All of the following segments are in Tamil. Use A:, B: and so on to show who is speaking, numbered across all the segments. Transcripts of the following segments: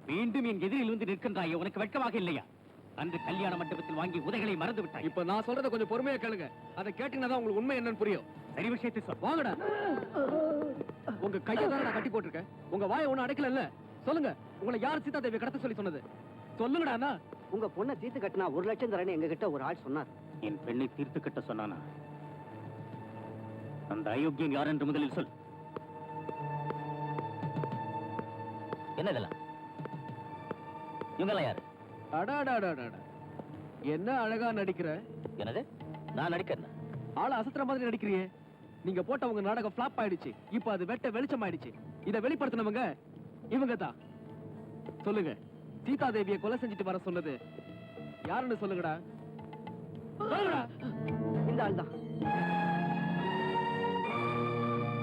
A: மீண்டும் என் எதிரில் வந்து நிற்கின்றாய், உனக்கு வெட்கமாக இல்லையா? அன்று கல்யாண மண்டபத்தில் வாங்கி உதைகளை மறந்து விட்டாய்.
B: இப்ப நான் சொல்றத கொஞ்சம் பொறுமையா கேளுங்க. அதை கேட்டீங்கன்னா தான் உங்களுக்கு உண்மை என்னன்னு புரியும்.
A: சரி, விஷயத்தை சொல்.
B: வாங்கடா. உங்க கையை தான் நான் கட்டி போட்டிருக்கேன். உங்க வாயை ஒண்ணு அடைக்கல. சொல்லுங்க, உங்களை யார் சீதா தேவி கடத்த சொல்லி சொன்னது? சொல்லுங்கடா.
C: உங்க பொண்ணை தீர்த்து கட்டினா 1 லட்சம் தரேன்னு எங்க கிட்ட ஒரு ஆள் சொன்னார்.
A: என் பெண்ணை தீர்த்து கட்ட சொன்னானா? அந்த அயோக்கியன் யார் என்று முதலில் சொல்.
D: என்ன இதெல்லாம்? இவங்கெல்லாம் யாரு?
B: அடாடாடாடா, என்ன அழகா நடிக்கிற.
D: என்னது? நான் நடிக்கிறேன்?
B: ஆள அசத்துற மாதிரி நடிக்கிறியே. நீங்க போட்ட உங்க நாடகம் ஃபிளாப் ஆயிடுச்சு. இப்ப அது வெட்ட வெளிச்சம் ஆயிடுச்சு. இதை வெளிப்படுத்தினவங்க இவங்க தான். சொல்லுங்க, சீதா தேவியை கொலை செஞ்சுட்டு வர சொன்னது யாருன்னு சொல்லுங்கடா.
C: இந்த ஆள் தான்.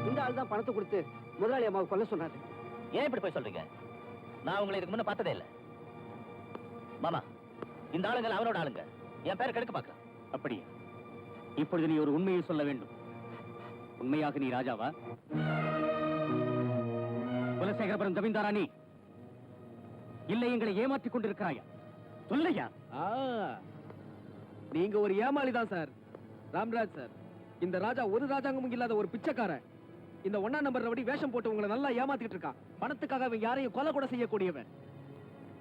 C: இந்த ஆள் தான் பணத்தை கொடுத்து முதலாளி அம்மாவை கொல்ல சொன்னாரு.
D: ஏன் இப்படி போய் சொல்றீங்க? நான் உங்களை இதுக்கு முன்ன பார்த்ததே இல்ல. மாமா, இந்த ஆளுங்க அவனோட ஆளுங்க. என் பேரை கெடுக்க பார்க்கலாம்.
A: அப்படியா? இப்பொழுது நீ ஒரு உண்மையை சொல்ல வேண்டும். உண்மையாக நீ ராஜாவா? குலசேகரபுரம் ஜமீன்தாரா நீ? இல்லை எங்களை ஏமாற்றிக் கொண்டிருக்கிறாயா? சொல்லையா?
B: நீங்க ஒரு ஏமாளிதான் சார். ராம்ராஜ் சார், இந்த ராஜா ஒரு ராஜாங்கமும் இல்லாத ஒரு பிச்சைக்காரன். இந்த 1ஆம் நம்பர் ரவுடி வேஷம் போட்டு உங்களை நல்லா ஏமாத்திட்டு இருக்கான். பணத்துக்காக அவன் யாரையும் கொலை கூட செய்யக்கூடியவன்.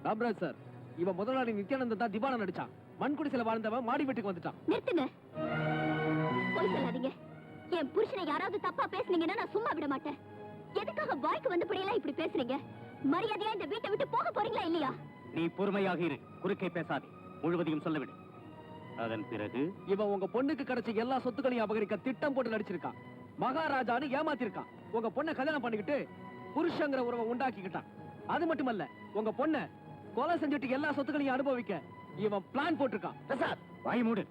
B: ராம்ராஜ் சார், இவன் முதலாளி நித்யானந்தன் தான் திவானா நடிச்சான். மண்குடிசில வாழ்ந்தவன் மாடி வீட்டுக்கு வந்துட்டான்.
E: நிறுத்துங்க, போய் சொல்லாதீங்க. என் புருஷனை யாராவது தப்பா பேசுனீங்கன்னா நான் சும்மா விட மாட்டேன். எதுக்காக வாய்க்கு வந்தபடியெல்லாம் இப்படி பேசுறீங்க? மரியாதையா இந்த வீட்டை விட்டு போக போறீங்களா இல்லையா?
A: நீ பொறுமையாக இரு, குறுக்கே பேசாதே, முழுவதையும் சொல்லவிடு. அதன் பிறகு
B: இவன் உங்க பொண்ணுக்கு கிடைச்ச எல்லா சொத்துக்களையும் அபகரிக்க திட்டம் போட்டு நடிச்சிருக்கான். மகாராஜான்னு ஏமாத்திருக்கான். உங்க பொண்ணை கல்யாணம் பண்ணிக்கிட்டு புருஷங்கிற உறவை உண்டாக்கிக்கிட்டான். அது மட்டுமல்ல, உங்க பொண்ணை கொலை செஞ்சுட்டு எல்லா சொத்துக்களையும் அனுபவிக்க இவன் பிளான் போட்டிருக்கான்.
D: பிரசாத்,
A: வாய் மூடு.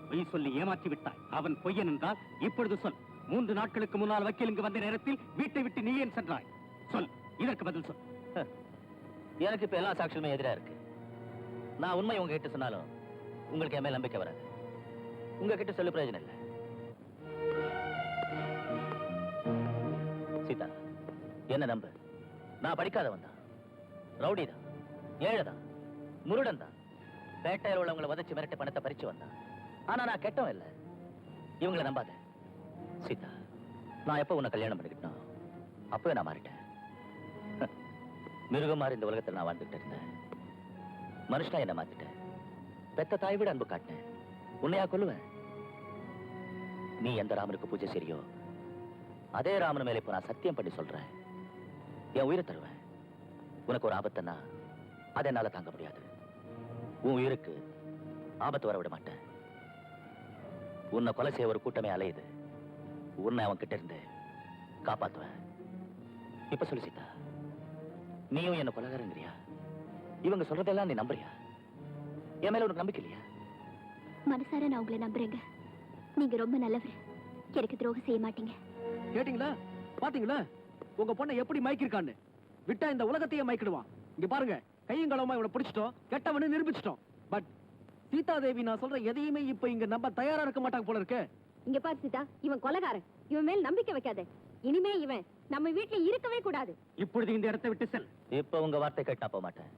A: பொய் சொல்லி ஏமாற்றி விட்டாய். அவன் பொய்யன் என்றால் இப்பொழுது சொல். 3 நாட்களுக்கு முன்னால் வக்கீல் இங்கு வந்த நேரத்தில் வீட்டை விட்டு நீ ஏன் சென்றாய்? சொல், இதற்கு பதில் சொல்.
D: எனக்கு இப்ப எல்லா சாட்சியுமே எதிரா இருக்கு. நான் உண்மை உங்ககிட்ட சொன்னாலும் உங்களுக்கு என் மேல் நம்பிக்கை வராது. உங்ககிட்ட சொல்ல பிரயோஜனம் இல்லை. சீதா, என்ன நம்பு. நான் படிக்காதவன் தான், ரவுடி தான், ஏழை தான், முருடன் தான். பேட்டையில் உள்ளவங்களை வதச்சு மிரட்ட பணத்தை பறிச்சு வந்தான். ஆனா நான் கெட்டவன் இல்லை. இவங்களை நம்பாத சீதா. நான் எப்ப உன்னை கல்யாணம் பண்ணிக்கிட்டோம் அப்பவே நான் மாறிட்டேன். மிருகம் மாறி இந்த உலகத்தில் நான் வாழ்ந்துட்டு இருந்தேன். மனுஷனா என்ன மாத்திட்டேன். பெத்த தாய் விட அன்பு காட்டினேன். உன்னையா கொல்லுவேன்? நீ எந்த ராமனுக்கு பூஜை செய்யோ அதே ராமன் மேல இப்ப நான் சத்தியம் பண்ணி சொல்றேன், என் உயிரை தருவேன். உனக்கு ஒரு ஆபத்துன்னா அதை என்னால தாங்க முடியாது. உன் உயிருக்கு ஆபத்து வர விட மாட்டேன். உன்னை கொலை செய்ய ஒரு கூட்டமே அலையுது. உன்னை அவன் கிட்ட இருந்து காப்பாத்துவேன். இப்ப சொல்லு சீதா, நீயும் என்ன கொலைகாரங்கிறியா? இவங்க சொல்றதெல்லாம் நீ நம்புறியா? என் மேல உனக்கு நம்பிக்கை இல்லையா?
E: மனசார நான் உங்களை நம்புறேங்க. நீங்க ரொம்ப நல்லவர். எனக்கு துரோகம் செய்ய மாட்டீங்க.
B: கேட்டீங்களா? பாத்தீங்களா உங்க பொண்ணை எப்படி மயக்கிருக்கான்னு? விட்டா இந்த உலகத்தையே மயக்கிடுவான். இங்க பாருங்க, கையும் களவுமா இவனை பிடிச்சிட்டோம், கெட்டவனு நிரூபிச்சிட்டோம். பட் சீதா தேவி நான் சொல்ற எதையுமே இப்ப இங்க நம்ப தயாரா இருக்க மாட்டாங்க போல இருக்கு.
E: இங்க பாரு சீதா, இவன் கொலைகாரன். இவன் மேல் நம்பிக்கை வைக்காத. இனிமே இவன் நம்ம வீட்டுல இருக்கவே கூடாது.
A: இப்பொழுது இந்த இடத்தை விட்டு செல்.
D: இப்ப உங்க வார்த்தை கேட்டு நான் போக மாட்டேன்.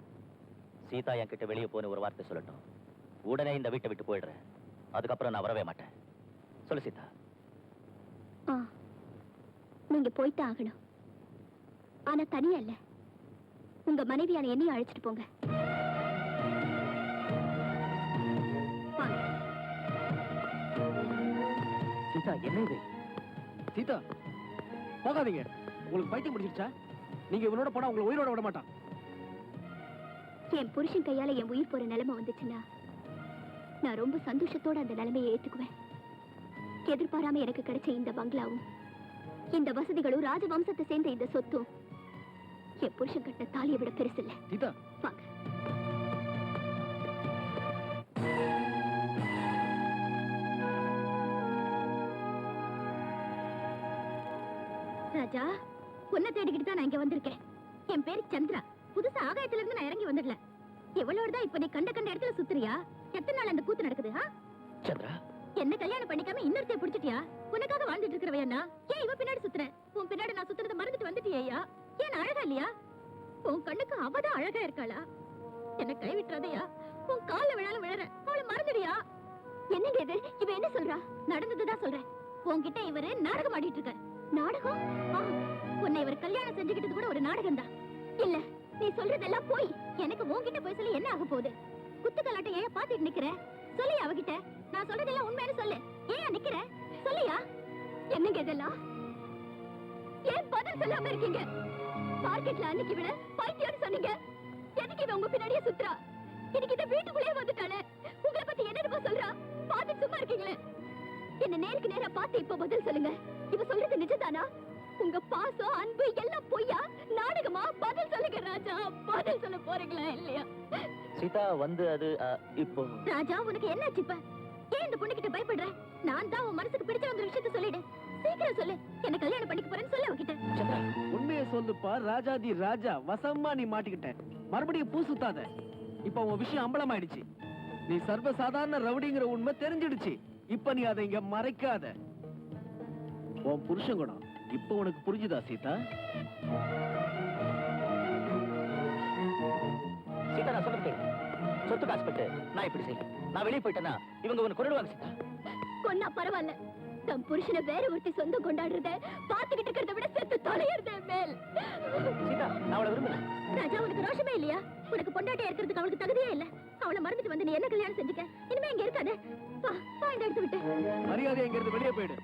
D: சீதா என் கிட்ட வெளியே போன ஒரு வார்த்தை சொல்லட்டும், உடனே இந்த வீட்டை விட்டு போயிடுறேன். அதுக்கப்புறம் நான் வரவே மாட்டேன். சொல்லு சீதா.
E: நீங்க போயிட்டு ஆகணும். ஆனா தனியா இல்ல, உங்க மனைவியான என்னையும் அழைச்சிட்டு போங்க.
A: சீதா, என்ன இது?
B: சீதா, போகாதீங்க. உங்களுக்கு பைத்தியம் முடிச்சிருச்சா? நீங்க இவனோட போனா உங்களை உயிரோட விட மாட்டான்.
E: என் புருஷன் கையால என் உயிர் போற நிலைமை வந்துச்சுன்னா நான் ரொம்ப சந்தோஷத்தோட அந்த நிலைமையை ஏத்துக்குவேன். எதிர்பாராம எனக்கு கிடைச்ச இந்த பங்களாவும் இந்த வசதிகளும் ராஜவம்சத்தை சேர்ந்த இந்த சொத்தும் என் புருஷன் கட்ட தாலியை விட பெருசு இல்ல.
B: சீதா,
E: வாங்க. ராஜா, உன்னை தேடிக்கிட்டு தான் நான் இங்க வந்திருக்கேன். என் பேரு சந்திரா. புதுசா ஆகாயத்துல இருந்து நான் இறங்கி வந்துடல. எவ்வளவு தான் இப்ப நீ கண்ட இடத்துல சுத்துறியா? எத்தனை நாள் அந்த கூத்து நடக்குது?
D: சந்திரா,
E: என்ன கல்யாணம் பண்ணிக்காம இன்னொருத்தைய பிடிச்சிட்டியா? உனக்காக வாழ்ந்துட்டு இருக்கிறவையா? ஏன் இவ பின்னாடி சுத்துற? உன் பின்னாடி நான் சுத்துறத மறந்துட்டு வந்துட்டியா? ஏன் அழகா இல்லையா? உன் கண்ணுக்கு அவதான் அழகா இருக்காளா? என்ன கை விட்டுறதையா? உன் கால விழாலும் விழற, அவளை மறந்துடியா? என்னங்க இது? இவ என்ன சொல்றா? நடந்ததுதான் சொல்றேன். உன்கிட்ட இவரு நாடகம் ஆடிட்டு இருக்காரு. நாடகம்? உன்னை இவர் கல்யாணம் செஞ்சுக்கிட்டது கூட ஒரு நாடகம் தான். இல்ல, நீ சொல்றதெல்லாம் போய். எனக்கு உன்கிட்ட போய் சொல்லி என்ன ஆக போகுது? குத்து கலாட்டை ஏன் பாத்துட்டு நிக்கிற? சொல்லியா அவகிட்ட? நான் சொல்றதெல்லாம் உண்மைன்னு சொல்லு. ஏன் நிக்கிற? சொல்லியா? என்னங்க இதெல்லாம்? ஏன் பதில் சொல்லாம இருக்கீங்க? மார்க்கெட்ல அன்னைக்கு விட பைத்தியம்னு சொன்னீங்க. எதுக்கு இவ உங்க பின்னாடியே சுத்துறா? இன்னைக்கு இத வீட்டுக்குள்ளே வந்துட்டானே. உங்களை பத்தி என்னன்னு சொல்றா? பாத்து சும்மா இருக்கீங்களே. என்ன நேருக்கு நேரா பார்த்து இப்ப பதில் சொல்லுங்க. இவ சொல்றது நிஜம்தானா? உங்க பாசம் அன்பு எல்லாம் பொய்யா நாடகமா? பதில் சொல்லுங்க ராஜா. பதில் சொல்ல போறீங்களா இல்லையா?
D: சீதா வந்து அது இப்போ
E: ராஜா, உனக்கு என்னாச்சு இப்ப? ஏன் இந்த பொண்ணு கிட்ட பயப்படுற? நான் தான் உன் மனசுக்கு பிடிச்ச ஒரு விஷயத்த சொல்லிடு. சீக்கிரம் சொல்லு. என்ன கல்யாணம் பண்ணிக்க போறேன்னு சொல்ல அவகிட்ட.
D: சந்திரா,
B: உண்மையை சொல்லுப்பா ராஜாதி ராஜா. வசமா நீ மாட்டிக்கிட்ட. மறுபடியும் பூ சுத்தாத. இப்ப உன் விஷயம் அம்பலமாயிடுச்சு. நீ சர்வ சாதாரண ரவுடிங்கிற உண்மை தெரிஞ்சிடுச்சு. இப்ப நீ அதை இங்க மறைக்காத. உன் புருஷன் குணம் இப்ப உனக்கு புரிஞ்சுதா சீதா?
D: சீதா, நான் சொல்றது கேளு. சொத்து காசு பட்டு நான் இப்படி செய்யல. நான் வெளியே போயிட்டேன்னா இவங்க உன்னை கொண்டுடுவாங்க சீதா.
E: கொன்னா பரவாயில்ல. தம் புருஷனை வேற ஒருத்தி சொந்தம் கொண்டாடுறத பாத்துக்கிட்டு இருக்கிறத விட செத்து தொலையறதே மேல்.
D: சீதா, நான் அவளை விரும்பல.
E: ராஜா, உனக்கு ரோஷமே இல்லையா? உனக்கு பொண்டாட்டியா இருக்கிறதுக்கு அவளுக்கு தகுதியே இல்ல. அவளை மறந்துட்டு வந்து நீ என்ன கல்யாணம் செஞ்சுக்க? இனிமே இங்க இருக்காத. வா வா, இந்த எடுத்து விட்டு
B: மரியாதை இங்க இருந்து வெளியே போயிடு.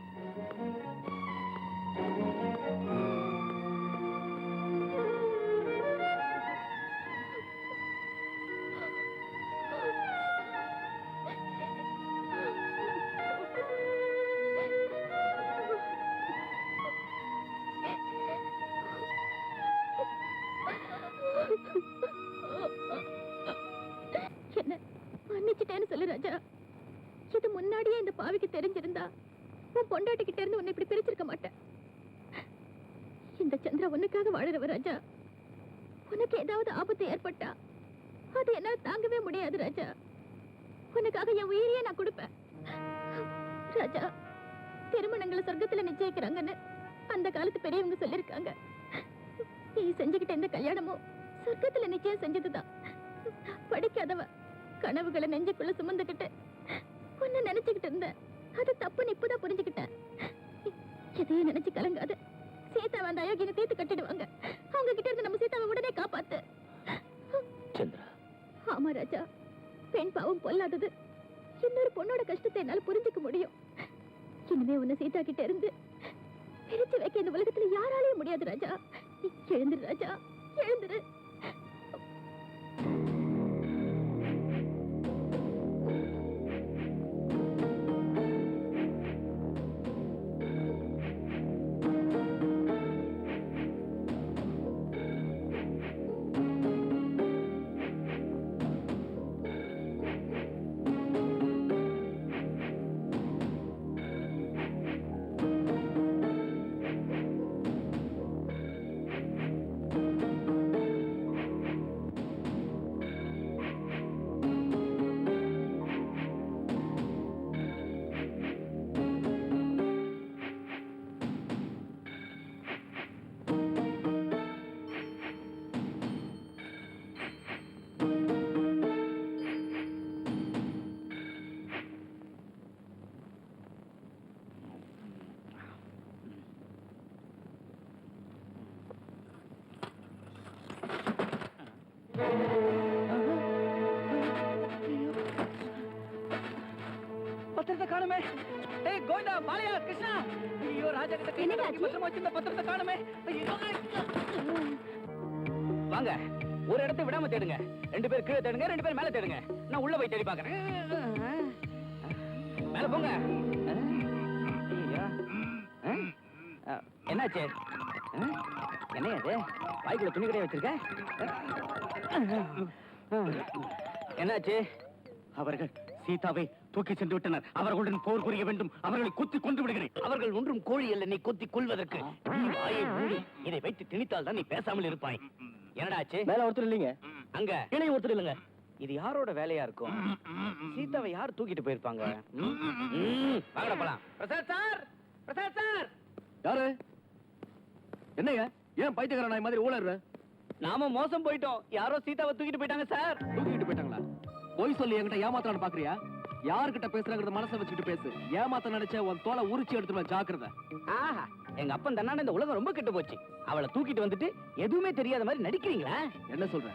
E: என்ன மன்னிச்சிட்டேன்னு சொல்லு ராஜா. இது முன்னாடியே இந்த பாவிக்கு தெரிஞ்சிருந்தா உன் பொண்டாட்டி கிட்ட இருந்து உன்னை இப்படி பிரிச்சிருக்க மாட்டேன். இந்த சந்திரா உனக்காக வாழறவ ராஜா. உனக்கு ஏதாவது ஆபத்து ஏற்பட்டா அது என்னால தாங்கவே முடியாது ராஜா. உனக்காக என் உயிரையே நான் கொடுப்பேன் ராஜா. திருமணங்களை சொர்க்கத்துல நிச்சயிக்கிறாங்கன்னு அந்த காலத்து பெரியவங்க சொல்லிருக்காங்க. நீ செஞ்சுக்கிட்ட இந்த கல்யாணமும் சொர்க்கத்துல நிச்சயம் செஞ்சதுதான். படிக்காதவ கனவுகளை நெஞ்சுக்குள்ள சுமந்துக்கிட்டு உன்னை நினைச்சுக்கிட்டு இருந்த. அது தப்புன்னு இப்பதான் புரிஞ்சுக்கிட்டேன். எதையும் நினைச்சு கலங்காத. சீதாவை அந்த அயோக்கியனை தீர்த்து கட்டிடுவாங்க. அவங்க கிட்ட இருந்து நம்ம சீதாவை உடனே காப்பாத்து.
D: சந்திரா,
E: ஆமா ராஜா, பெண் பாவம் பொல்லாதது. இன்னொரு பொண்ணோட கஷ்டத்தை என்னால புரிஞ்சுக்க முடியும். இனிமே உன்னை சீதா கிட்ட இருந்து பிரிச்சு வைக்க இந்த உலகத்துல யாராலையும் முடியாது ராஜா. எழுந்துரு ராஜா, எழுந்துரு.
B: பத்திரத்தை காணுமே. ஏய் கோவிந்தா, பாலையா, கிருஷ்ணா. ஐயோ ராஜா கிட்ட
E: என்னடா ஆச்சு?
B: பத்திரமா வச்சிருந்த பத்திரத்தை காணுமே. ஐயோ.
A: வாங்க, ஒரு இடத்தை விடாம தேடுங்க. 2 பேர் கீழே தேடுங்க, 2 பேர் மேல தேடுங்க. நான் உள்ள போய் தேடி பாக்குறேன். மேல போங்க. ஐயா, என்னாச்சு? என்ன அது? வாய்க்குள்ள துணி கடையை வச்சிருக்க? என்னாச்சு? அவர்கள் சீதாவை தூக்கி சென்று விட்டனர். அவர்களுடன் போர் புரிய வேண்டும். அவர்களை குத்தி கொண்டு விடுகிறேன். அவர்கள் ஒன்றும் கோழி அல்ல நீ குத்தி கொள்வதற்கு. நீ வாயை மூடி இதை வைத்து திணித்தால் தான் நீ பேசாமல் இருப்பாய். என்னடாச்சு?
B: மேல ஒருத்தர் இல்லைங்க.
A: அங்க இணை ஒருத்தர் இல்லைங்க. இது யாரோட வேலையா இருக்கும்? சீதாவை யார் தூக்கிட்டு போயிருப்பாங்க? வாங்கடா போலாம். Prasad sir, Prasad sir.
B: யாரு? என்னங்க ஏன் பைத்தியக்கார நாய் மாதிரி ஊழற?
A: நாம மோசம் போயிட்டோம். யாரோ சீதாவை தூக்கிட்டு போயிட்டாங்க சார்.
B: தூக்கிட்டு போயிட்டாங்களா? போய் சொல்லி என்கிட்ட ஏமாத்தலான்னு பாக்குறியா? யார்கிட்ட பேசுறாங்கறத மனசுல வச்சுக்கிட்டு பேசு. ஏமாத்த நினைச்ச உன் தோலை உரிச்சு எடுத்துருவேன், ஜாக்கிரதை.
A: ஆஹா, எங்க அப்பன் தன்னால இந்த உலகம் ரொம்ப கெட்டு போச்சு. அவளை தூக்கிட்டு வந்துட்டு எதுவுமே தெரியாத மாதிரி நடிக்கிறீங்களா?
B: என்ன சொல்ற?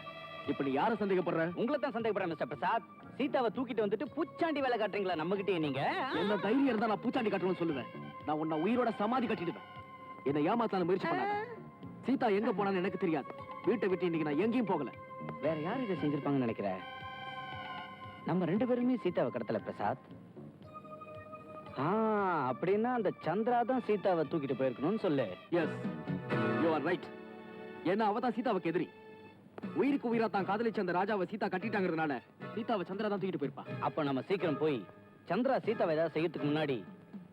B: இப்ப நீ யார சந்தேகப்படுற?
A: உங்களை தான் சந்தேகப்படுறேன் மிஸ்டர் பிரசாத். சீதாவை தூக்கிட்டு வந்துட்டு பூச்சாண்டி வேலை காட்டுறீங்களா நம்ம கிட்டே நீங்க?
B: என்ன தைரியம் இருந்தா நான் பூச்சாண்டி காட்டணும்னு சொல்லுவேன். நான் உன்னை உயிரோட சமாதி கட்டிடுவேன். என்ன ஏமாத்தான முயற்சி பண்ணாத. சீதா எங்க போனான்னு எனக்கு தெரியாது. வீட்டை விட்டு இன்னைக்கு நான் எங்கேயும் போகல.
A: வேற யார் இதை செஞ்சிருப்பாங்கன்னு நினைக்கிற? நம்ம 2 பேருமே சீதாவை கடத்தல பிரசாத். அப்படின்னா அந்த சந்திரா தான் சீதாவை தூக்கிட்டு போயிருக்கணும்னு சொல்லு.
B: Yes, you are right. ஏன்னா அவ தான் சீதாவுக்கு எதிரி. உயிருக்கு உயிரா தான் காதலிச்ச அந்த ராஜாவை சீதா கட்டிட்டாங்கிறதுனால சீதாவை சந்திரா தான் தூக்கிட்டு போயிருப்பா.
A: அப்ப நம்ம சீக்கிரம் போய் சந்திரா சீதாவை ஏதாவது செய்யறதுக்கு முன்னாடி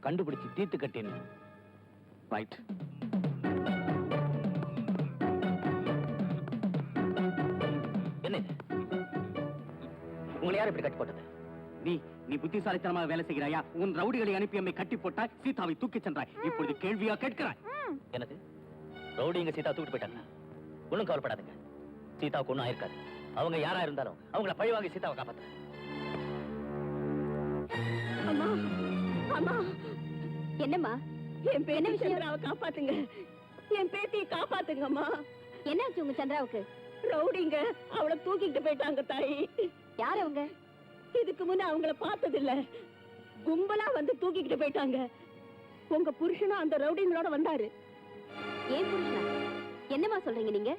A: கண்டுபிடிச்சு தீர்த்து கட்டிடணும்.
B: ரைட்.
D: என்ன இது? உங்களை யார் இப்படி கட்டி போட்டது?
A: நீ புத்திசாலித்தனமாக வேலை செய்கிறாயா? உன் ரவுடிகளை அனுப்பி நம்மை கட்டி போட்டாய், சீதாவை தூக்கி சென்றாய். இப்பொழுது கேள்வியா கேட்கிறாய்?
D: என்னது? ரவுடி இங்க சீதா தூக்கிட்டு போயிட்டாங்க. ஒண்ணும் கவலைப்படாதுங்க. சீதாவுக்கு ஒண்ணும் ஆயிருக்காது. அவங்க யாரா இருந்தாலும் அவங்கள பழிவாங்கி சீதாவை காப்பாத்து.
E: அம்மா அம்மா, என்னம்மா? என் என்ன விஷயம்? அவ காப்பாத்துங்க, என் பேத்தியை காப்பாத்துங்கம்மா. என்னாச்சு உங்க சந்திராவுக்கு? ரவுடிங்க அவளை தூக்கிட்டு போயிட்டாங்க தாயி. யார் அவங்க? இதுக்கு முன்ன அவங்கள பார்த்தது இல்ல. கும்பலா வந்து தூக்கிட்டு போயிட்டாங்க. உங்க புருஷனும் அந்த ரவுடிங்களோட வந்தாரு. ஏன் புருஷனா? என்னமா சொல்றீங்க நீங்க?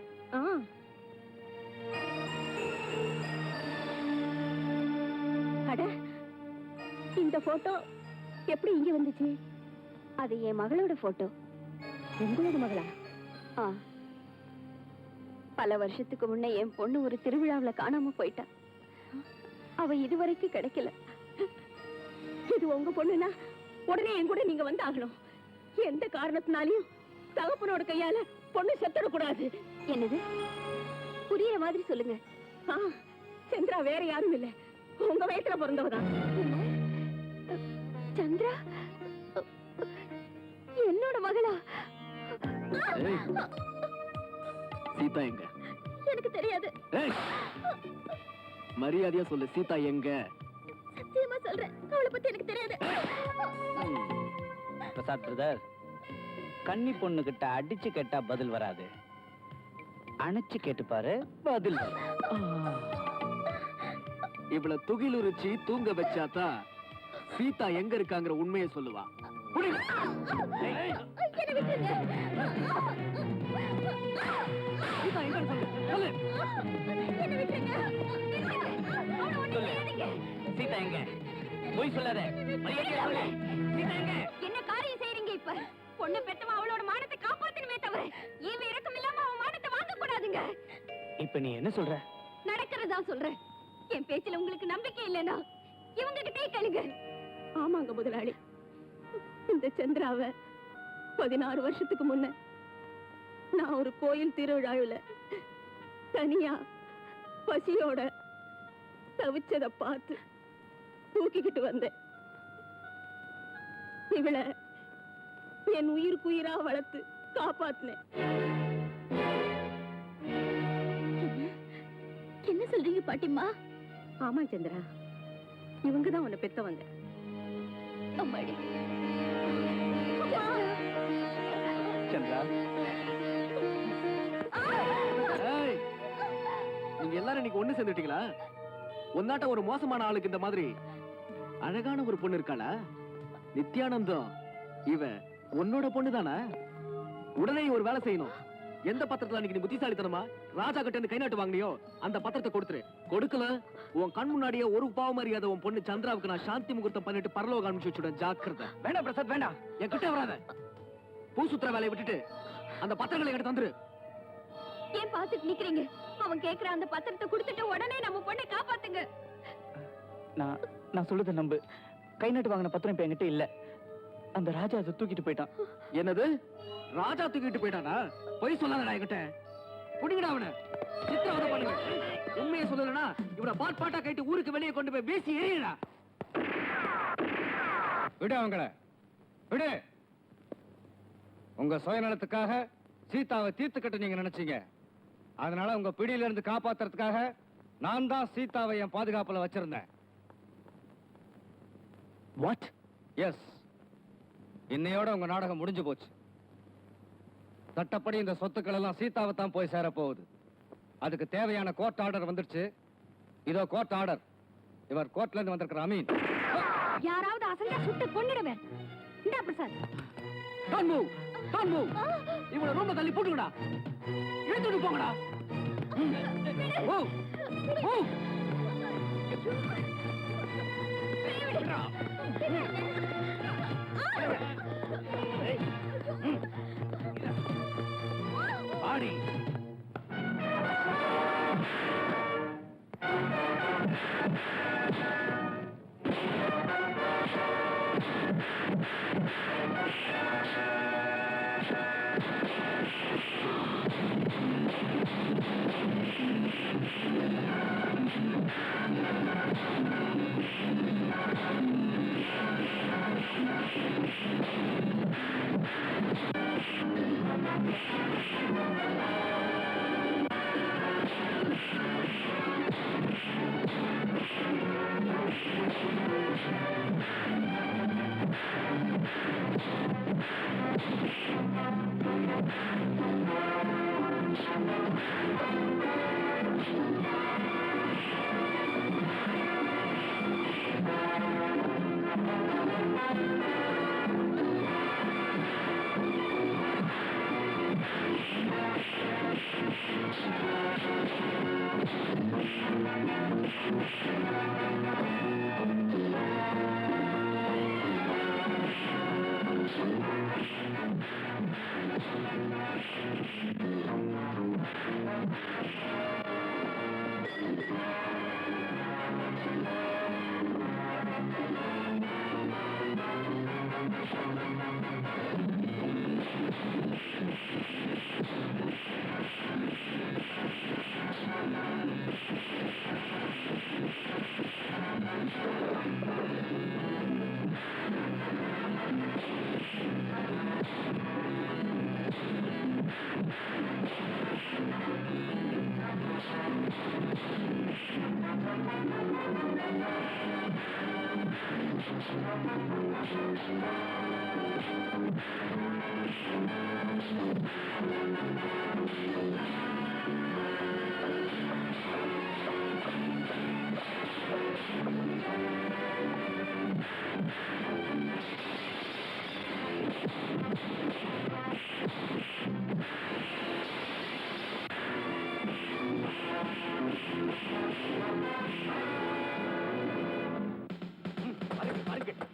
E: அட, இந்த போட்டோ எப்படி இங்க வந்துச்சு? அது என் மகளோட போட்டோ. உங்களோட மகளா? பல வருஷத்துக்கு முன்ன என் பொண்ணு ஒரு திருவிழாவுல காணாம போயிட்டா. அவ இதுவரைக்கும் கிடைக்கல. இது உங்க பொண்ணுனா உடனே என் கூட நீங்க வந்து ஆகணும். எந்த காரணத்தினாலையும் தகப்பனோட கையால பொண்ணு செத்துடக்கூடாது. என்னது? புரியுற மாதிரி சொல்லுங்க. சந்திரா வேற யாரும் இல்ல, உங்க வயசுல பிறந்தவதான். சந்திரா என்னோட மகளா?
B: ஏய், சீதா எங்க?
E: எனக்கு தெரியாது.
B: ஏய், மரியாதையா சொல்லு, சீதா எங்க?
E: சத்தியமா சொல்றேன், அவளை பத்தி எனக்கு தெரியாது.
A: பிரசாத் பிரதர், கன்னி பொண்ணு கிட்ட அடிச்சு கேட்டா பதில் வராது, அணைச்சு கேட்டு பாரு, பதில் வரும்.
B: இவ்வளவு துகிலுரிச்சு தூங்க வச்சாதான் சீதா எங்க இருக்காங்கிற உண்மையை சொல்லுவா. புடிங்க. ஏய்,
E: என்னை விட்டுருங்க.
B: சீதா எங்க இருக்கு சொல்லு.
E: என்னை விட்டுருங்க. அவளை ஒண்ணும் செய்யாதீங்க.
A: சீதா எங்க? போய் சொல்லாத, மரியாதையா சொல்லு. சீதா எங்க?
E: என்ன காரியம் செய்றீங்க இப்ப? பொண்ணு பெத்தவ அவளோட மானத்தை காப்பாத்தணுமே தவிர ஈவு இரக்கம் இல்லாம அவன் மானத்தை வாங்க கூடாதுங்க.
A: இப்ப நீ என்ன சொல்ற?
E: நடக்கிறதா சொல்றேன். என் பேச்சுல உங்களுக்கு நம்பிக்கை இல்லைன்னா இவங்க கிட்டே கேளுங்க. ஆமாங்க முதலாளி, இந்த சந்திராவ 16 வருஷத்துக்கு முன்ன நான் ஒரு கோயில் திருவிழாவுல தனியா பசியோட தவிச்சத பார்த்து தூக்கிக்கிட்டு வந்தேன். இவளை என் உயிருக்குயிரா வளர்த்து காப்பாத்தினேன். என்ன சொல்றீங்க பாட்டிமா? ஆமா சந்திரா, இவங்கதான் உன்னை பெத்தவங்க. அம்மாடி.
B: சந்திரா, ஏய், நீங்க எல்லாரும் இன்னைக்கு ஒண்ணு சேர்ந்துட்டீங்களா? ஒன்னாட்ட ஒரு மோசமான ஆளுக்கு இந்த மாதிரி அழகான ஒரு பொண்ணு இருக்காளா? நித்யானந்தம், இவ உன்னோட பொண்ணு தானே? உடனே ஒரு வேலை செய்யணும். எந்த பத்திரத்துல அன்னைக்கு நீ புத்திசாலித்தனமா ராஜா கிட்ட இருந்து கை நாட்டு வாங்கினியோ அந்த பத்திரத்தை கொடுத்துரு. கொடுக்கல, உன் கண் முன்னாடியே ஒரு பாவம் அறியாத உன் பொண்ணு சந்திராவுக்கு நான் சாந்தி முகூர்த்தம் பண்ணிட்டு பரலோகம் அனுப்பிச்சு வச்சுடுறேன். ஜாக்கிரதை.
A: வேண்டாம் பிரசாத், வேண்டாம்.
B: என் கிட்ட வராத. பூ சுத்துற வேலையை விட்டுட்டு அந்த பத்திரங்களை எடுத்து தந்துரு.
E: ஏன் பாத்துட்டு நிக்கிறீங்க? அவன் கேக்குற அந்த பத்திரத்தை கொடுத்துட்டு உடனே நம்ம பொண்ணை காப்பாத்துங்க.
A: நான் சொல்றத நம்பு. கை நாட்டு வாங்கின பத்திரம் இப்ப என்கிட்ட இல்ல. அந்த ராஜா அதை தூக்கிட்டு போயிட்டான்.
B: என்னது? ராஜா தூக்கிட்டு போயிட்டானா? போய் சொல்லாதடா என்கிட்ட. புடிங்கடா அவனை. சித்திரவதை பண்ணுங்க. உண்மையை சொல்லலனா இவனை பாட் பாட்டா கைட்டு ஊருக்கு வெளியே கொண்டு போய் வீசி எறியடா.
F: விடு அவங்கள, விடு. உங்க சுயநலத்துக்காக சீதாவை தீர்த்து கட்ட நீங்க நினைச்சீங்க. அதனால உங்க பிடியில இருந்து காப்பாத்துறதுக்காக நான் தான் சீதாவை என் பாதுகாப்புல வச்சிருந்தேன்.
A: வாட்?
F: எஸ், இன்னையோட உங்க நாடகம் முடிஞ்சு போச்சு. சட்டப்படி இந்த சொத்துக்கள் எல்லாம் சீதாவை தான் போய் சேர போகுது. அதுக்கு தேவையான கோர்ட் ஆர்டர் வந்துருச்சு. இதோ கோர்ட் ஆர்டர். இவர் கோர்ட்ல இருந்து வந்திருக்கிற அமீன்.
E: யாராவது அசைஞ்சா சுட்டு கொன்னிடுவேன். இந்தா Prasad.
B: Don't move, don't move. இவனை ரொம்ப தள்ளி போட்டுங்கடா. எழுந்துட்டு போங்கடா. ஓ ஓ
A: ஆடி.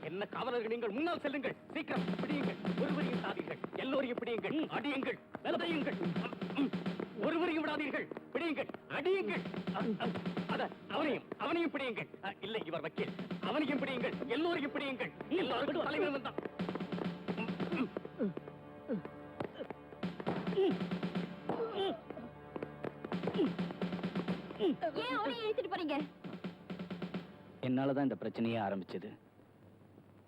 A: என்ன காவலர்கள், நீங்கள் முன்னால் செல்லுங்கள். சீக்கிரம் பிடியுங்கள். ஒருவரையும் சாதீர்கள். எல்லோரையும் பிடியுங்கள். அடியுங்கள், விதையுங்கள். ஒருவரையும் விடாதீர்கள். பிடியுங்கள், அடியுங்கள். அவனையும் பிடியுங்கள். இல்லை, இவர் வக்கீல். அவனையும் பிடியுங்கள். எல்லோரையும் பிடியுங்கள். எல்லாருக்கும் தலைவர் வந்தான்.
E: ஏன் அவனை இழுத்துட்டு போறீங்க?
A: என்னாலதான் இந்த பிரச்சனையே ஆரம்பிச்சது.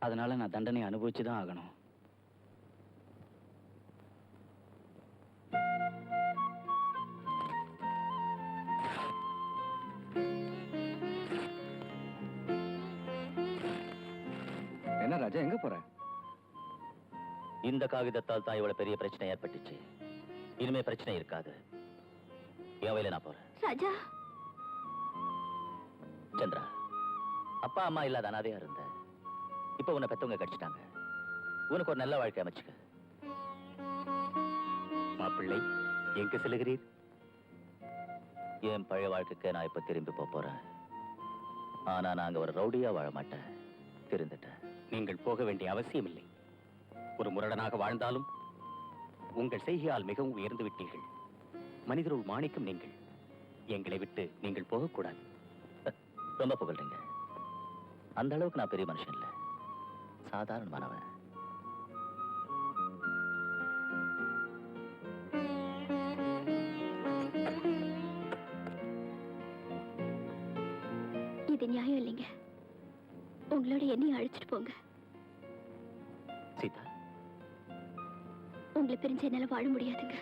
A: அதனால நான் தண்டனை அனுபவிச்சுதான் ஆகணும்.
F: என்ன ராஜா, எங்க போற?
D: இந்த காகிதத்தால் தான் இவ்வளவு பெரிய பிரச்சனை ஏற்பட்டுச்சு. இனிமே பிரச்சனை இருக்காது. என் வயல நான் போறேன்.
E: ராஜா,
D: சந்திரா, அப்பா அம்மா இல்லாத அனாதையா இருந்த. இப்ப உன்னை பெத்தவங்க கடிச்சிட்டாங்க. உனக்கு ஒரு நல்ல வாழ்க்கை அமைச்சுக்க.
A: மாப்பிள்ளை, எங்க செல்லுகிறீர்?
D: என் பழைய வாழ்க்கைக்கு நான் இப்ப திரும்பி போறேன். ஆனா நாங்க ஒரு ரவுடியா வாழ மாட்டேன். திருந்துட்டேன்.
A: நீங்கள் போக வேண்டிய அவசியம் இல்லை. ஒரு முரடனாக வாழ்ந்தாலும் உங்கள் செய்கையால் மிகவும் உயர்ந்து விட்டீர்கள். மனிதருள் மாணிக்கம் நீங்கள். எங்களை விட்டு நீங்கள் போகக்கூடாது.
D: ரொம்ப புகழ்றீங்க. அந்த அளவுக்கு நான் பெரிய மனுஷன் இல்ல, சாதாரணமானவன்.
E: இது நியாயம் இல்லைங்க. உங்களோட என்னையும் அழைச்சிட்டு போங்க.
D: சீதா,
E: உங்களை பிரிஞ்சு என்னால வாழ முடியாதுங்க.